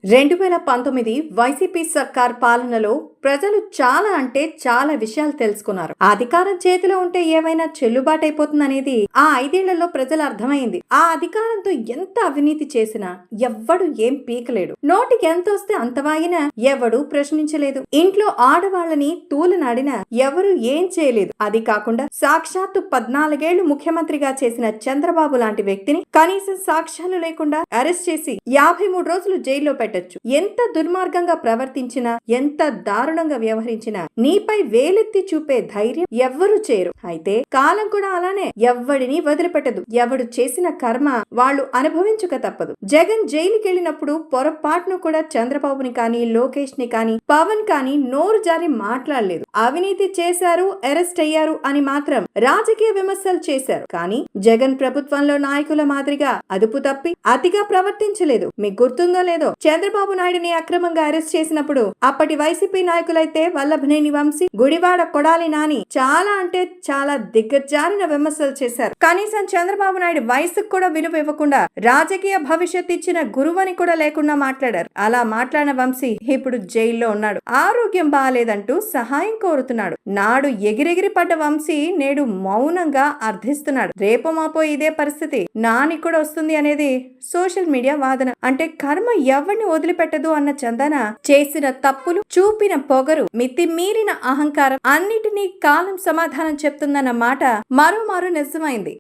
2019 YCP సర్కార్ పాలనలో ప్రజలు చాలా అంటే చాలా విషయాలు తెలుసుకున్నారు. అధికారం చేతిలో ఉంటే ఏవైనా చెల్లుబాటైపోతుందనేది ఆ 5 ఏళ్లలో ప్రజలు అర్థమైంది. ఆ అధికారంతో ఎంత అవినీతి చేసినా ఎవ్వడు ఏం పీకలేడు. నోటికి ఎంత వస్తే అంత వాగినా ఎవడు ప్రశ్నించలేదు. ఇంట్లో ఆడవాళ్ళని తూలనాడినా ఎవరు ఏం చేయలేదు. అది కాకుండా సాక్షాత్తు 14 ఏళ్లు ముఖ్యమంత్రిగా చేసిన చంద్రబాబు లాంటి వ్యక్తిని కనీసం సాక్ష్యాలు లేకుండా అరెస్ట్ చేసి 53 రోజులు జైల్లో పెట్టచ్చు. ఎంత దుర్మార్గంగా ప్రవర్తించినా, ఎంత దారుణంగా వ్యవహరించినా నీపై వేలెత్తి చూపే ధైర్యం ఎవ్వరూ చేయరు. అయితే కాలం కూడా అలానే ఎవ్వడిని వదిలిపెట్టదు. ఎవడు చేసిన కర్మ వాళ్ళు అనుభవించక తప్పదు. జగన్ జైలుకి వెళ్ళినప్పుడు పొరపాటును కూడా చంద్రబాబుని కానీ, లోకేష్ ని కానీ, పవన్ కానీ నోరు జారి మాట్లాడలేదు. అవినీతి చేశారు, అరెస్ట్ అయ్యారు అని మాత్రం రాజకీయ విమర్శలు చేశారు. కానీ జగన్ ప్రభుత్వంలో నాయకుల మాదిరిగా అదుపు తప్పి అతిగా ప్రవర్తించలేదు. మీకు గుర్తుందో లేదో, చంద్రబాబు నాయుడిని అక్రమంగా అరెస్ట్ చేసినప్పుడు అప్పటి వైసీపీ నాయకులైతే వల్లభనేని వంశీ, గుడివాడ కొడాలి నాని చాలా అంటే చాలా దిగ్గజారిన విమర్శలు చేశారు. కనీసం చంద్రబాబు నాయుడు వయసుకు కూడా విలువ ఇవ్వకుండా రాజకీయ భవిష్యత్ ఇచ్చిన గురువని కూడా లేకుండా మాట్లాడారు. అలా మాట్లాడిన వంశీ ఇప్పుడు జైల్లో ఉన్నాడు. ఆరోగ్యం బాగాలేదంటూ సహాయం కోరుతున్నాడు. నాడు ఎగిరెగిరి పడ్డ వంశీ నేడు మౌనంగా అర్థిస్తున్నాడు. రేపు మాపో ఇదే పరిస్థితి నాని కూడా వస్తుంది అనేది సోషల్ మీడియా వాదన. అంటే కర్మ ఎవరిని వదిలిపెట్టదు అన్న చందన చేసిన తప్పులు, చూపిన పొగరు, మితిమీరిన అహంకారం అన్నిటినీ కాలం సమాధానం చెప్తుందన్న మాట మరోమారు నిజమైంది.